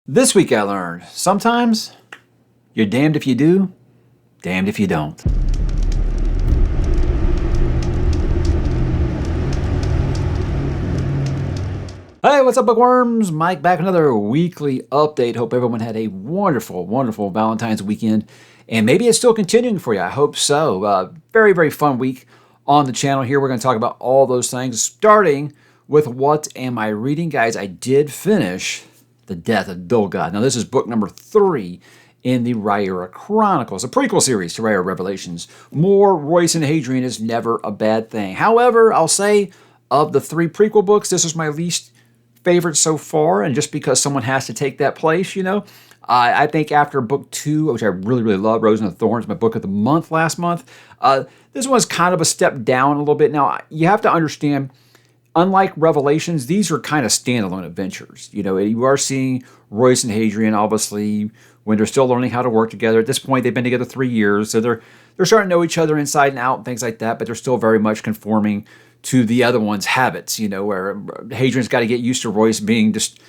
This week I learned, sometimes you're damned if you do, damned if you don't. Hey, what's up, bookworms? Mike back with another weekly update. Hope everyone had a wonderful, wonderful Valentine's weekend. And maybe it's still continuing for you. I hope so. Very, very fun week on the channel here. We're going to talk about all those things, starting with what am I reading? Guys, I did finish The Death of Dulgod. Now, this is book number 3 in the Rhaenyra Chronicles, a prequel series to Rhaenyra Revelations. More Royce and Hadrian is never a bad thing. However, I'll say of the 3 prequel books, this is my least favorite so far, and just because someone has to take that place, you know. I think after book 2, which I really, really love, Rose and the Thorns, my book of the month last month, this one's kind of a step down a little bit. Now, you have to understand, unlike Revelations, these are kind of standalone adventures. You know, you are seeing Royce and Hadrian, obviously, when they're still learning how to work together. At this point, they've been together 3 years, so they're starting to know each other inside and out and things like that, but they're still very much conforming to the other one's habits, you know, where Hadrian's got to get used to Royce being just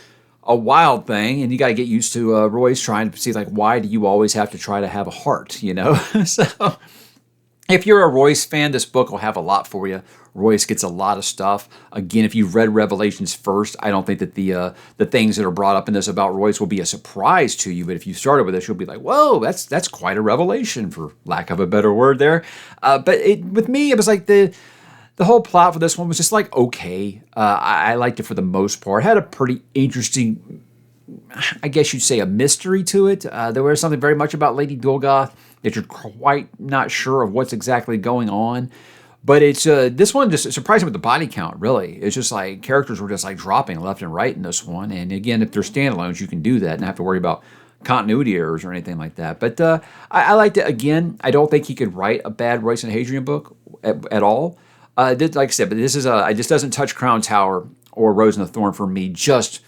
a wild thing, and you got to get used to Royce trying to see, like, why do you always have to try to have a heart, you know? So if you're a Royce fan, this book will have a lot for you. Royce gets a lot of stuff. Again, if you've read Revelations first, I don't think that the things that are brought up in this about Royce will be a surprise to you. But if you started with this, you'll be like, "Whoa, that's quite a revelation," for lack of a better word there. But with me, it was like the whole plot for this one was just like okay. I liked it for the most part. It had a pretty interesting, I guess you'd say, a mystery to it. There was something very much about Lady Dulgoth that you're quite not sure of what's exactly going on. But it's this one just surprised me with the body count, really. It's just like characters were just like dropping left and right in this one. And again, if they're standalones, you can do that and not have to worry about continuity errors or anything like that. But I liked it. Again, I don't think he could write a bad Royce and Hadrian book at all. Like I said, but this is it just doesn't touch Crown Tower or Rose and the Thorn for me, just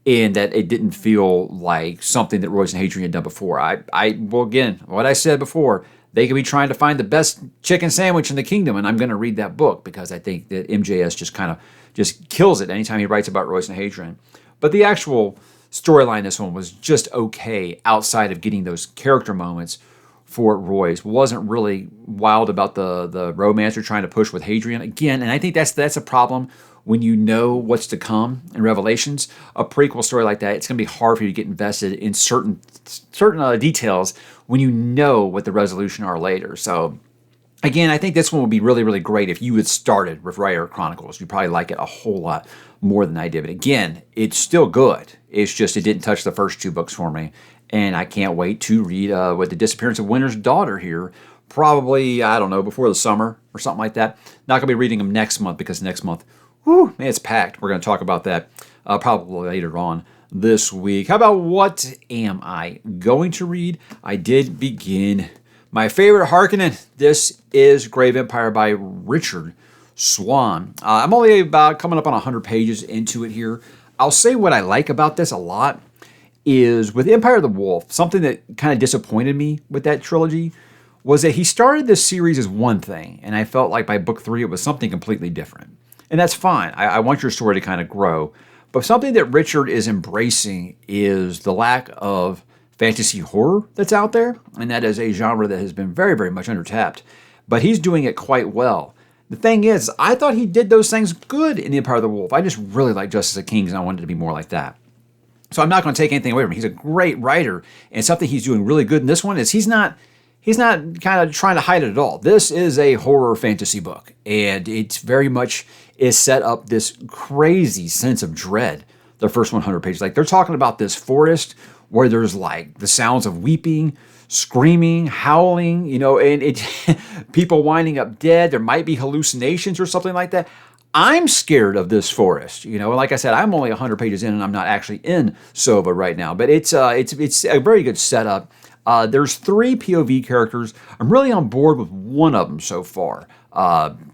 in that it didn't feel like something that Royce and Hadrian had done before. Well, again, what I said before, they could be trying to find the best chicken sandwich in the kingdom, and I'm going to read that book because I think that MJS just kind of just kills it anytime he writes about Royce and Hadrian. But the actual storyline in this one was just okay outside of getting those character moments for Royce. Wasn't really wild about the romance you're trying to push with Hadrian. Again, and I think that's a problem when you know what's to come in Revelations. A prequel story like that, it's going to be hard for you to get invested in certain details when you know what the resolution are later. So again, I think this one would be really, really great if you had started with Rhaenyra Chronicles. You'd probably like it a whole lot more than I did. But again, it's still good. It's just it didn't touch the first 2 books for me. And I can't wait to read with the disappearance of Winter's daughter here. Probably, I don't know, before the summer or something like that. Not going to be reading them next month because next month, whew, man, it's packed. We're going to talk about that probably later on this week. How about what am I going to read? I did begin my favorite Harkonnen. This is Grave Empire by Richard Swan. I'm only about coming up on 100 pages into it here. I'll say what I like about this a lot is with Empire of the Wolf, something that kind of disappointed me with that trilogy was that he started this series as one thing, and I felt like by book 3 it was something completely different. And that's fine. I want your story to kind of grow. But something that Richard is embracing is the lack of fantasy horror that's out there, and that is a genre that has been very, very much undertapped. But he's doing it quite well. The thing is, I thought he did those things good in the Empire of the Wolf. I just really like Justice of Kings, and I wanted it to be more like that. So I'm not going to take anything away from him. He's a great writer, and something he's doing really good in this one is he's not kind of trying to hide it at all. This is a horror fantasy book, and it's very much is set up this crazy sense of dread. The first 100 pages, like they're talking about this forest where there's like the sounds of weeping, screaming, howling, you know, and it people winding up dead. There might be hallucinations or something like that. I'm scared of this forest, you know. Like I said, I'm only 100 pages in, and I'm not actually in Sova right now. But it's a very good setup. There's 3 POV characters. I'm really on board with one of them so far.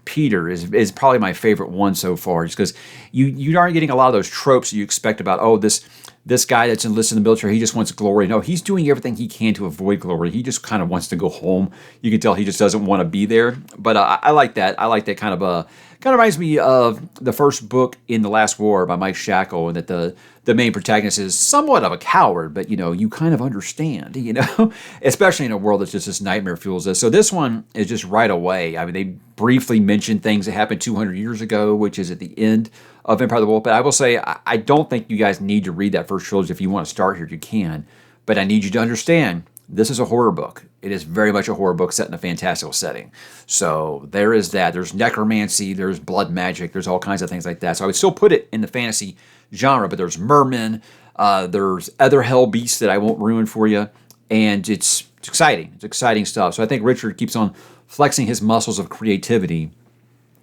Peter is probably my favorite one so far, just because you aren't getting a lot of those tropes you expect about, oh, this guy that's enlisted in the military, he just wants glory. No, he's doing everything he can to avoid glory. He just kind of wants to go home. You can tell he just doesn't want to be there. But I like that. I like that kind of Kind of reminds me of the first book in The Last War by Mike Shackle, and that the main protagonist is somewhat of a coward, but you kind of understand, especially in a world that's just this nightmare fuels us. So this one is just right away. I mean, they briefly mention things that happened 200 years ago, which is at the end of Empire of the Wolf. But I will say, I don't think you guys need to read that first trilogy. If you want to start here, you can. But I need you to understand, this is a horror book. It is very much a horror book set in a fantastical setting. So there is that. There's necromancy, there's blood magic, there's all kinds of things like that. So I would still put it in the fantasy genre, but there's mermen, there's other hell beasts that I won't ruin for you, and it's exciting. It's exciting stuff. So I think Richard keeps on flexing his muscles of creativity,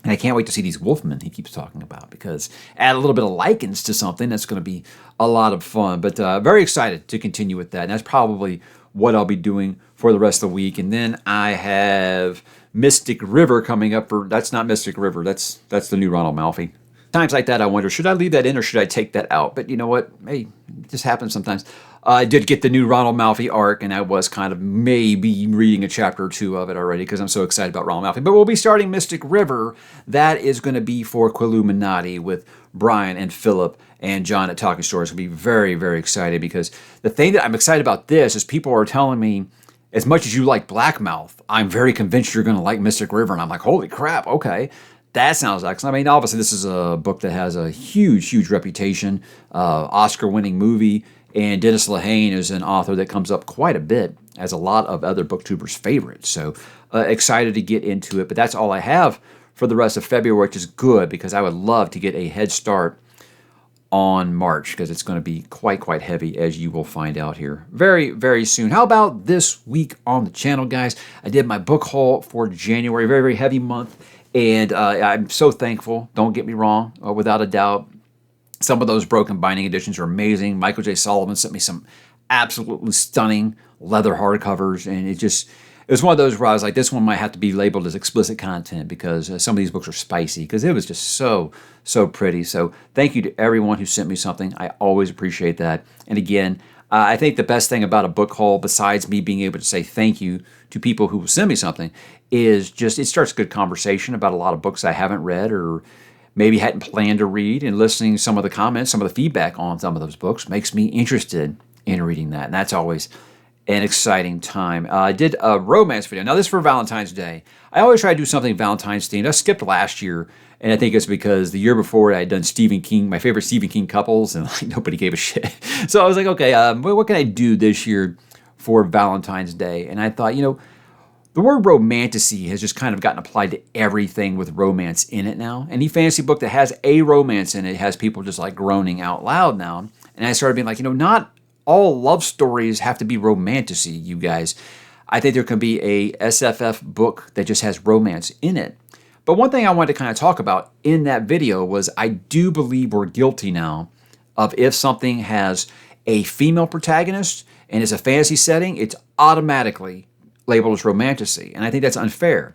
and I can't wait to see these wolfmen he keeps talking about, because add a little bit of lichens to something, that's going to be a lot of fun. But very excited to continue with that, and that's probably what I'll be doing for the rest of the week. And then I have Mystic River coming up for, that's not Mystic River, that's the new ℚ𝕤𝕤𝕣𝕠𝕜. Times like that, I wonder, should I leave that in or should I take that out? But you know what? Hey, it just happens sometimes. I did get the new ℚ𝕤𝕤𝕣𝕠𝕜 arc, and I was kind of maybe reading a chapter or two of it already because I'm so excited about ℚ𝕤𝕤𝕣𝕠𝕜. But we'll be starting Mystic River. That is going to be for ℚ𝕤𝕤𝕤𝕤 with Brian and Philip and John at Talking Stories. I'll be very, very excited, because the thing that I'm excited about this is people are telling me, as much as you like Blackmouth, I'm very convinced you're going to like Mystic River. And I'm like, holy crap, okay. That sounds excellent. I mean, obviously, this is a book that has a huge, huge reputation, Oscar-winning movie, and Dennis Lehane is an author that comes up quite a bit as a lot of other booktubers' favorites. So excited to get into it. But that's all I have for the rest of February, which is good, because I would love to get a head start on March, because it's going to be quite heavy, as you will find out here very, very soon. How about this week on the channel, guys? I did my book haul for January, very, very heavy month. And I'm so thankful, don't get me wrong, without a doubt. Some of those broken binding editions are amazing. Michael J. Sullivan sent me some absolutely stunning leather hardcovers, and it was one of those where I was like, this one might have to be labeled as explicit content, because some of these books are spicy, because it was just so pretty. So thank you to everyone who sent me something. I always appreciate that. And again, I think the best thing about a book haul, besides me being able to say thank you to people who will send me something, is just it starts a good conversation about a lot of books I haven't read or maybe hadn't planned to read, and listening to some of the comments, some of the feedback on some of those books makes me interested in reading that. And that's always an exciting time. I did a romance video. Now, this is for Valentine's Day. I always try to do something Valentine's themed. I skipped last year, and I think it's because the year before I had done Stephen King, my favorite Stephen King couples, and like nobody gave a shit. So I was like, okay, what can I do this year for Valentine's Day? And I thought, the word romantasy has just kind of gotten applied to everything with romance in it now. Any fantasy book that has a romance in it has people just like groaning out loud now. And I started being like, not all love stories have to be romantasy, you guys. I think there can be a SFF book that just has romance in it. But one thing I wanted to kind of talk about in that video was, I do believe we're guilty now of, if something has a female protagonist and is a fantasy setting, it's automatically labeled as romantasy. And I think that's unfair.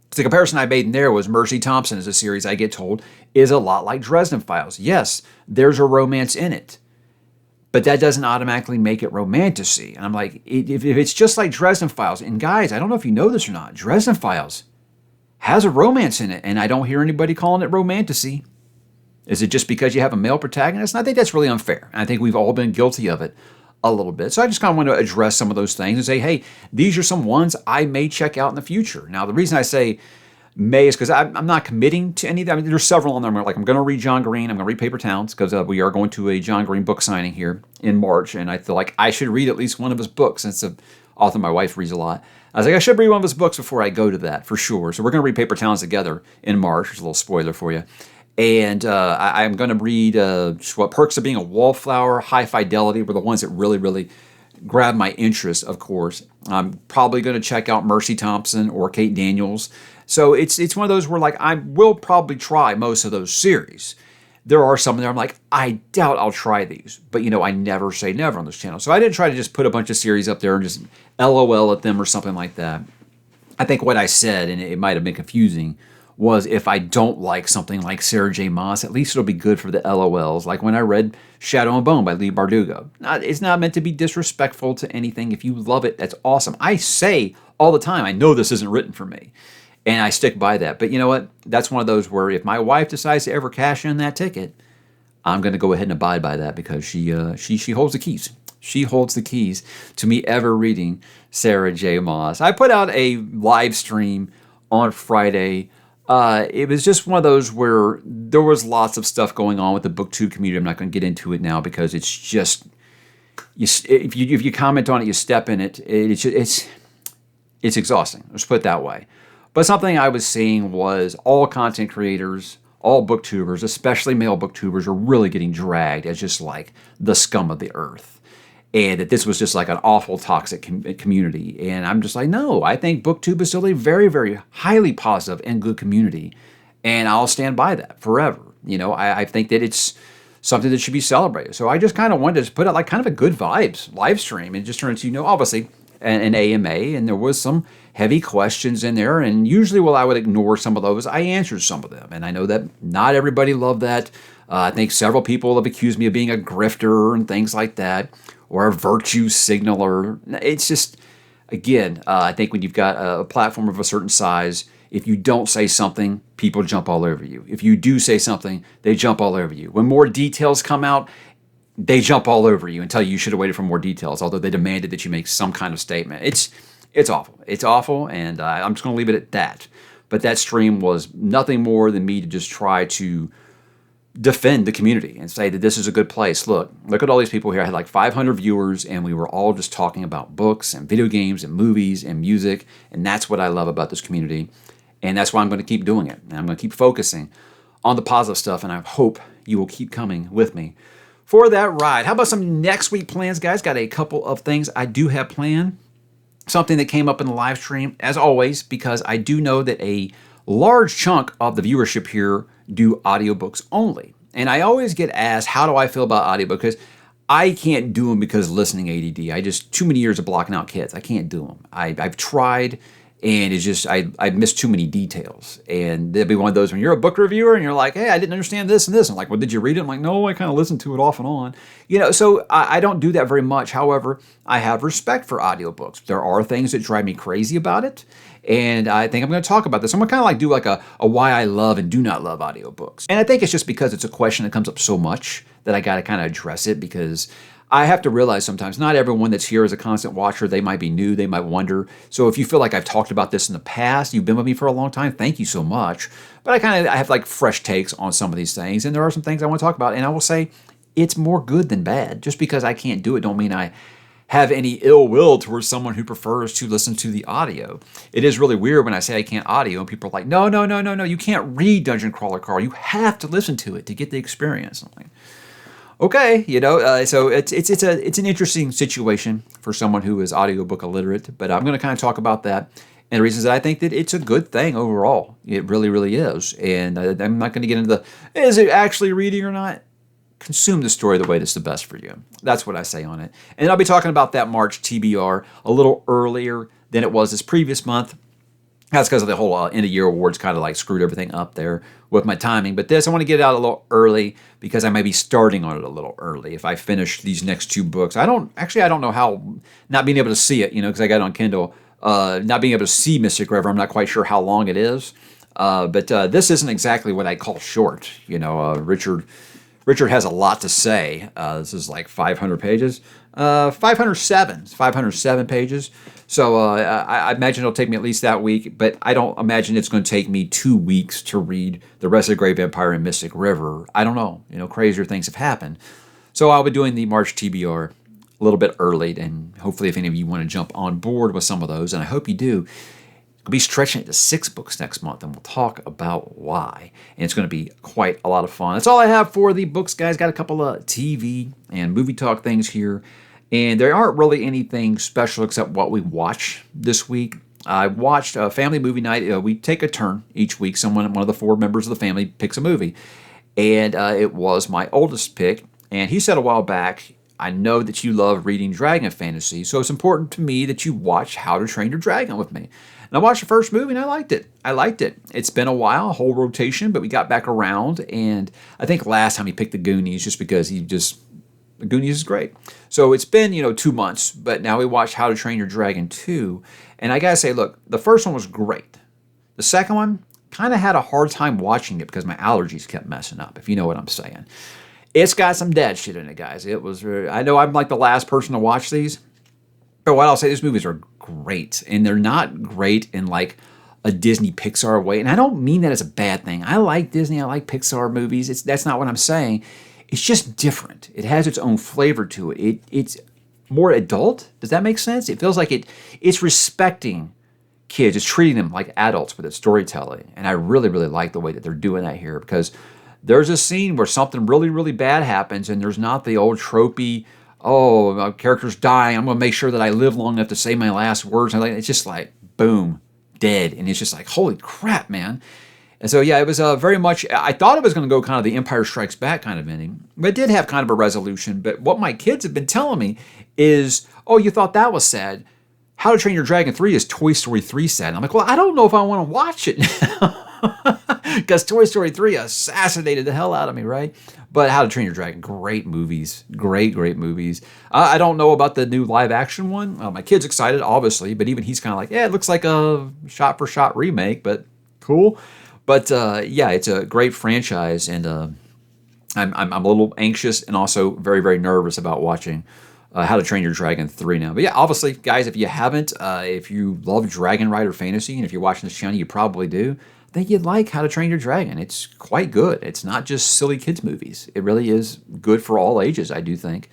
The comparison I made in there was Mercy Thompson is a series, I get told, is a lot like Dresden Files. Yes, there's a romance in it, but that doesn't automatically make it romantasy. And I'm like, if it's just like Dresden Files, and guys, I don't know if you know this or not, Dresden Files has a romance in it, and I don't hear anybody calling it romantasy. Is it just because you have a male protagonist? And I think that's really unfair. And I think we've all been guilty of it a little bit. So I just kind of want to address some of those things and say, hey, these are some ones I may check out in the future. Now, the reason I say may is because I'm not committing to any of that. I mean, there's several on there. I'm going to read John Green. I'm going to read Paper Towns, because we are going to a John Green book signing here in March. And I feel like I should read at least one of his books, since the author my wife reads a lot. I was like, I should read one of his books before I go to that, for sure. So we're going to read Paper Towns together in March. There's a little spoiler for you. And I'm going to read what Perks of Being a Wallflower, High Fidelity were the ones that really, really grabbed my interest, of course. I'm probably going to check out Mercy Thompson or Kate Daniels. So it's one of those where, like, I will probably try most of those series. There are some there I'm like, I doubt I'll try these. But, I never say never on this channel. So I didn't try to just put a bunch of series up there and just LOL at them or something like that. I think what I said, and it might have been confusing, was if I don't like something like Sarah J. Maas, at least it'll be good for the LOLs, like when I read Shadow and Bone by Leigh Bardugo. It's not meant to be disrespectful to anything. If you love it, that's awesome. I say all the time, I know this isn't written for me. And I stick by that. But you know what? That's one of those where if my wife decides to ever cash in that ticket, I'm going to go ahead and abide by that because she holds the keys. She holds the keys to me ever reading Sarah J. Maas. I put out a live stream on Friday. It was just one of those where there was lots of stuff going on with the BookTube community. I'm not going to get into it now because it's just if you comment on it, you step in it. It's exhausting. Let's put it that way. But something I was seeing was all content creators, all booktubers, especially male booktubers, are really getting dragged as just like the scum of the earth. And that this was just like an awful toxic community. And I'm just like, no, I think BookTube is still a very, very highly positive and good community. And I'll stand by that forever. I think that it's something that should be celebrated. So I just kind of wanted to put out like kind of a good vibes live stream and just turn into, obviously an AMA, and there was some heavy questions in there, and usually while I would ignore some of those, I answered some of them, and I know that not everybody loved that. I think several people have accused me of being a grifter and things like that, or a virtue signaler. It's just, again, I think when you've got a platform of a certain size, if you don't say something, people jump all over you. If you do say something, they jump all over you. When more details come out, they jump all over you and tell you should have waited for more details, although they demanded that you make some kind of statement. It's awful. It's awful, and I'm just going to leave it at that. But that stream was nothing more than me to just try to defend the community and say that this is a good place. Look at all these people here. I had like 500 viewers, and we were all just talking about books and video games and movies and music, and that's what I love about this community, and that's why I'm going to keep doing it. And I'm going to keep focusing on the positive stuff, and I hope you will keep coming with me for that ride. How about some next week plans, guys? Got a couple of things I do have planned. Something that came up in the live stream, as always, because I do know that a large chunk of the viewership here do audiobooks only. And I always get asked, how do I feel about audiobooks? Because I can't do them because listening ADD. Too many years of blocking out kids. I can't do them. I've tried, and it's just, I miss too many details. And there'll be one of those when you're a book reviewer and you're like, hey, I didn't understand this and this. I'm like, well, did you read it? I'm like, no, I kind of listened to it off and on. So I don't do that very much. However, I have respect for audiobooks. There are things that drive me crazy about it. And I think I'm going to talk about this. I'm going to kind of like do like a why I love and do not love audiobooks. And I think it's just because it's a question that comes up so much that I got to kind of address it, because I have to realize sometimes not everyone that's here is a constant watcher. They might be new. They might wonder. So if you feel like I've talked about this in the past, you've been with me for a long time, thank you so much. But I have like fresh takes on some of these things. And there are some things I want to talk about. And I will say it's more good than bad. Just because I can't do it don't mean I have any ill will towards someone who prefers to listen to the audio. It is really weird when I say I can't audio and people are like, no, you can't read Dungeon Crawler, Carl. You have to listen to it to get the experience. I'm like, okay, so it's an interesting situation for someone who is audiobook illiterate, but I'm going to kind of talk about that and the reasons that I think that it's a good thing overall. It really, really is. And I'm not going to get into is it actually reading or not? Consume the story the way that's the best for you. That's what I say on it. And I'll be talking about that March TBR a little earlier than it was this previous month. That's because of the whole end of year awards kind of like screwed everything up there with my timing. But this, I want to get it out a little early because I may be starting on it a little early if I finish these next two books. I don't know how, not being able to see it, because I got it on Kindle, not being able to see Mystic River, I'm not quite sure how long it is. But this isn't exactly what I call short. Richard has a lot to say. This is like 500 pages. 507 pages. So I imagine it'll take me at least that week, but I don't imagine it's going to take me 2 weeks to read the rest of The Great Vampire and Mystic River. I don't know. Crazier things have happened. So I'll be doing the March TBR a little bit early, and hopefully if any of you want to jump on board with some of those, and I hope you do, I'll be stretching it to 6 books next month, and we'll talk about why. And it's going to be quite a lot of fun. That's all I have for the books, guys. Got a couple of TV and movie talk things here. And there aren't really anything special except what we watch this week. I watched a family movie night. We take a turn each week. One of the 4 members of the family picks a movie. And it was my oldest pick. And he said a while back, I know that you love reading dragon fantasy, so it's important to me that you watch How to Train Your Dragon with me. And I watched the first movie and I liked it. It's been a while, a whole rotation, but we got back around. And I think last time he picked the Goonies just because the Goonies is great. So it's been, 2 months, but now we watched How to Train Your Dragon 2. And I gotta say, look, the first one was great. The second one, kind of had a hard time watching it because my allergies kept messing up, if you know what I'm saying. It's got some dad shit in it, guys. It was, I know I'm like the last person to watch these, but what I'll say, these movies are great, and they're not great in like a Disney Pixar way. And I don't mean that as a bad thing. I like Disney, I like Pixar movies. That's not what I'm saying. It's just different. It has its own flavor to it. It's more adult. Does that make sense? It feels like it's respecting kids. It's treating them like adults with its storytelling. And I really, really like the way that they're doing that here, because there's a scene where something really, really bad happens, and there's not the old tropey, oh, my character's dying, I'm going to make sure that I live long enough to say my last words. And it's just like, boom, dead. And it's just like, holy crap, man. And so, yeah, it was very much, I thought it was going to go kind of the Empire Strikes Back kind of ending, but it did have kind of a resolution. But what my kids have been telling me is, oh, you thought that was sad. How to Train Your Dragon 3 is Toy Story 3 sad. And I'm like, well, I don't know if I want to watch it now. Because Toy Story 3 assassinated the hell out of me, right? But How to Train Your Dragon, great movies. Great, great movies. I don't know about the new live action one. My kid's excited, obviously, but even he's kind of like, yeah, it looks like a shot-for-shot remake, but cool. But yeah, it's a great franchise, and I'm a little anxious and also very, very nervous about watching How to Train Your Dragon 3 now. But yeah, obviously, guys, if you haven't, if you love Dragon Rider fantasy, and if you're watching this channel, you probably do, I think you'd like How to Train Your Dragon. It's quite good. It's not just silly kids movies. It really is good for all ages, I do think.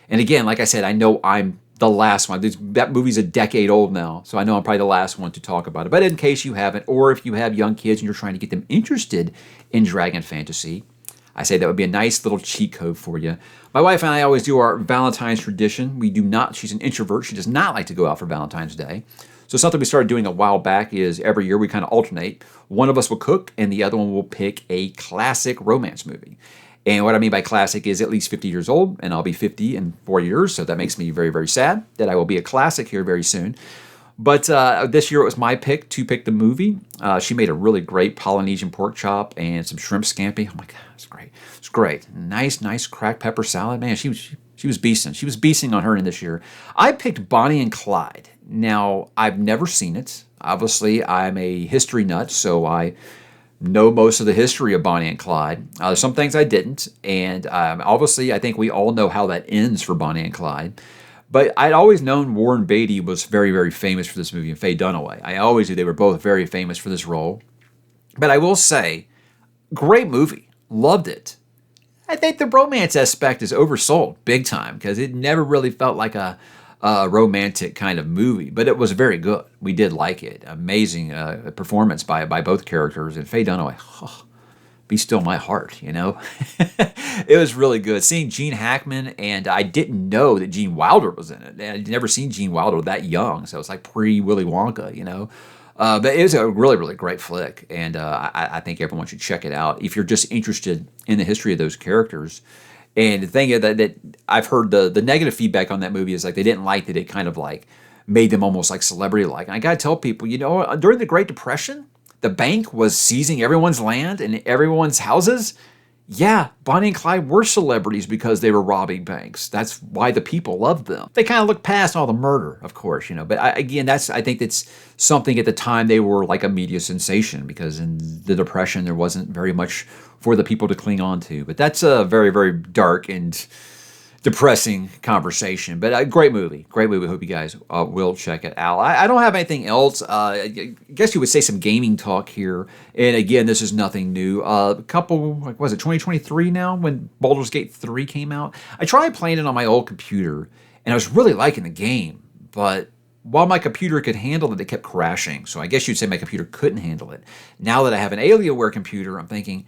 And again, like I said, I know I'm the last one. That movie's a decade old now, so I know I'm probably the last one to talk about it. But in case you haven't, or if you have young kids and you're trying to get them interested in Dragon Fantasy, I say that would be a nice little cheat code for you. My wife and I always do our Valentine's tradition. We do not, she's an introvert. She does not like to go out for Valentine's Day. So something we started doing a while back is every year we kind of alternate. One of us will cook and the other one will pick a classic romance movie. And what I mean by classic is at least 50 years old, and I'll be 50 in 4 years, so that makes me very, very sad that I will be a classic here very soon. But this year it was my pick to pick the movie. She made a really great Polynesian pork chop and some shrimp scampi. Oh my God, it's great. It's great. Nice cracked pepper salad. Man, she was beasting. She was beasting on her in this year. I picked Bonnie and Clyde. Now, I've never seen it. Obviously, I'm a history nut, so I know most of the history of Bonnie and Clyde. There's some things I didn't, and obviously I think we all know how that ends for Bonnie and Clyde. But I'd always known Warren Beatty was very, very famous for this movie, and Faye Dunaway. I always knew they were both very famous for this role. But I will say, great movie. Loved it. I think the romance aspect is oversold big time, because it never really felt like a romantic kind of movie, but it was very good. We did like it. Amazing performance by both characters. And Faye Dunaway, oh, be still my heart, you know? It was really good. Seeing Gene Hackman, and I didn't know that Gene Wilder was in it. I'd never seen Gene Wilder that young, so it's like pre-Willy Wonka, you know? But it was a really, really great flick, and I think everyone should check it out if you're just interested in the history of those characters. And the thing is that I've heard the negative feedback on that movie is like they didn't like that it kind of like made them almost like celebrity-like. And I got to tell people, you know, during the Great Depression, the bank was seizing everyone's land and everyone's houses. Yeah, Bonnie and Clyde were celebrities because they were robbing banks. That's why the people loved them. They kind of looked past all the murder, of course, you know. But again, I think that's something at the time they were like a media sensation, because in the Depression there wasn't very much for the people to cling on to. But that's a very, very dark and depressing conversation, but a great movie. Great movie. Hope you guys will check it out. I don't have anything else. I guess you would say some gaming talk here. And again, this is nothing new. A couple, like, was it 2023 now when Baldur's Gate 3 came out? I tried playing it on my old computer, and I was really liking the game, but while my computer could handle it, it kept crashing. So I guess you'd say my computer couldn't handle it. Now that I have an Alienware computer, I'm thinking,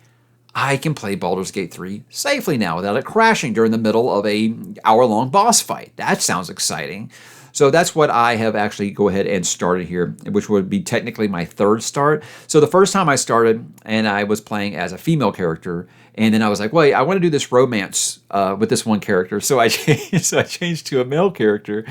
I can play Baldur's Gate 3 safely now without it crashing during the middle of a hour-long boss fight. That sounds exciting. So that's what I have actually go ahead and started here, which would be technically my third start. So the first time I started, and I was playing as a female character, and then I was like, wait, I want to do this romance with this one character. So I changed to a male character.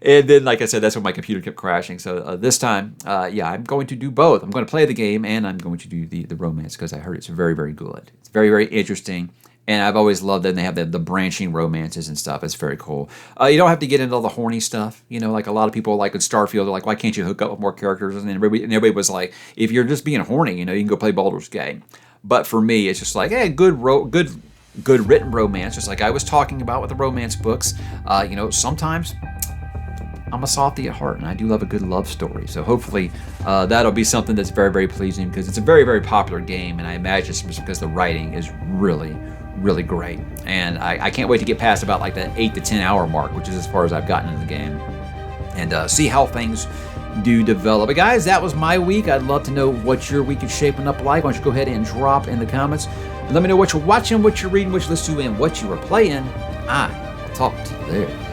And then, like I said, that's when my computer kept crashing. So this time, yeah, I'm going to do both. I'm going to play the game, and I'm going to do the romance, because I heard it's very, very good. It's very, very interesting. And I've always loved that they have the branching romances and stuff. It's very cool. You don't have to get into all the horny stuff. You know, like a lot of people like in Starfield, they're like, why can't you hook up with more characters? And everybody was like, if you're just being horny, you know, you can go play Baldur's Gate. But for me, it's just like, hey, good written romance, just like I was talking about with the romance books. You know, sometimes I'm a softie at heart, and I do love a good love story. So hopefully that'll be something that's very, very pleasing, because it's a very, very popular game, and I imagine it's because the writing is really, really great. And I can't wait to get past about like that 8 to 10 hour mark, which is as far as I've gotten in the game, and see how things do develop. But guys, that was my week. I'd love to know what your week is shaping up like. Why don't you go ahead and drop in the comments and let me know what you're watching, what you're reading, what you're listening to, and what you are playing. I will talk to you there.